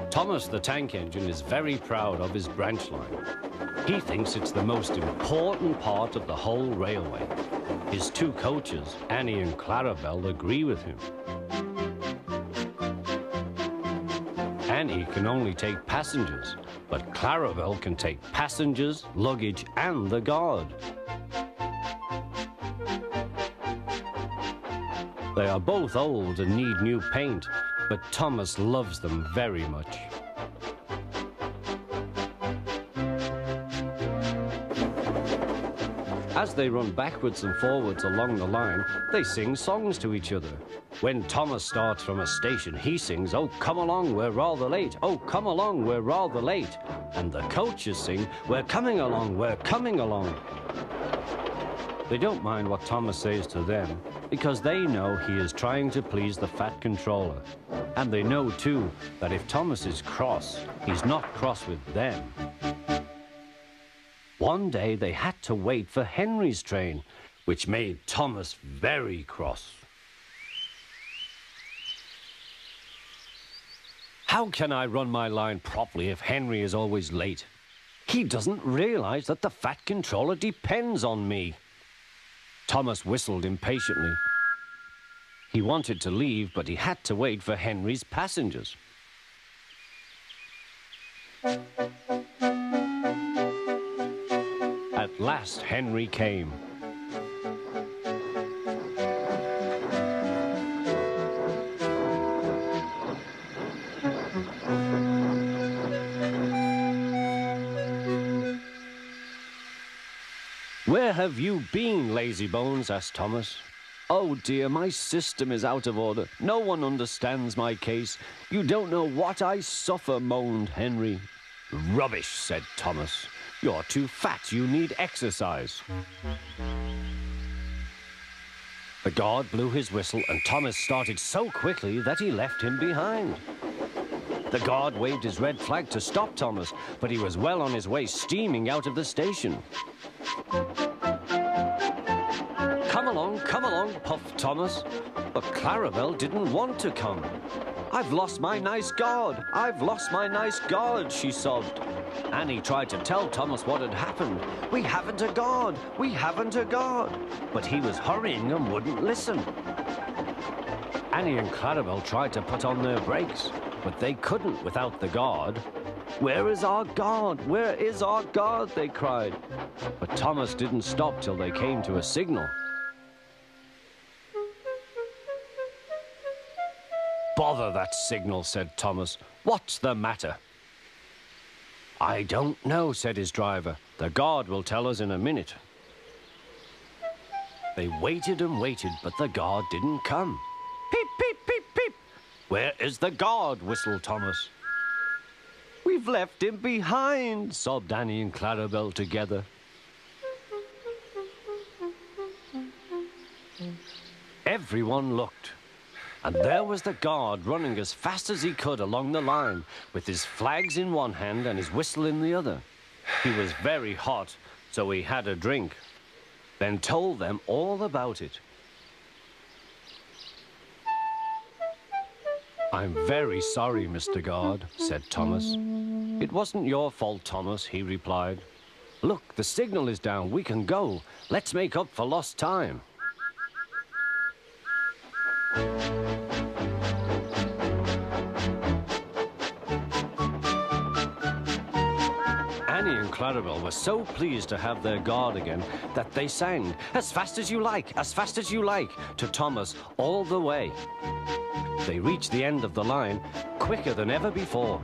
Thomas the Tank Engine is very proud of his branch line. He thinks it's the most important part of the whole railway. His two coaches, Annie and Clarabelle, agree with him. Annie can only take passengers, but Clarabelle can take passengers, luggage, and the guard. They are both old and need new paint, but Thomas loves them very much. As they run backwards and forwards along the line, they sing songs to each other. When Thomas starts from a station, he sings, "Oh, come along, we're rather late. Oh, come along, we're rather late." And the coaches sing, "We're coming along, we're coming along." They don't mind what Thomas says to them, because they know he is trying to please the Fat Controller. And they know, too, that if Thomas is cross, he's not cross with them. One day they had to wait for Henry's train, which made Thomas very cross. How can I run my line properly if Henry is always late? He doesn't realize that the Fat Controller depends on me. Thomas whistled impatiently. He wanted to leave, but he had to wait for Henry's passengers. At last, Henry came. "Where have you been, lazybones?" asked Thomas. "Oh dear, my system is out of order. No one understands my case. You don't know what I suffer," moaned Henry. "Rubbish," said Thomas. "You're too fat. You need exercise." The guard blew his whistle, and Thomas started so quickly that he left him behind. The guard waved his red flag to stop Thomas, but he was well on his way, steaming out of the station. Come along, puffed Thomas. But Clarabelle didn't want to come. "I've lost my nice guard. I've lost my nice guard," she sobbed. Annie tried to tell Thomas what had happened. "We haven't a guard. We haven't a guard." But he was hurrying and wouldn't listen. Annie and Clarabelle tried to put on their brakes, but they couldn't without the guard. "Where is our guard? Where is our guard?" they cried. But Thomas didn't stop till they came to a signal. "Bother that signal," said Thomas. "What's the matter?" "I don't know," said his driver. "The guard will tell us in a minute." They waited and waited, but the guard didn't come. "Peep, peep, peep, peep." "Where is the guard?" whistled Thomas. "We've left him behind," sobbed Annie and Clarabelle together. Everyone looked. And there was the guard running as fast as he could along the line, with his flags in one hand and his whistle in the other. He was very hot, so he had a drink, then told them all about it. "I'm very sorry, Mr. Guard," said Thomas. "It wasn't your fault, Thomas," he replied. "Look, the signal is down. We can go. Let's make up for lost time." Annie and Clarabelle were so pleased to have their guard again that they sang, "As fast as you like, as fast as you like," to Thomas all the way. They reached the end of the line quicker than ever before.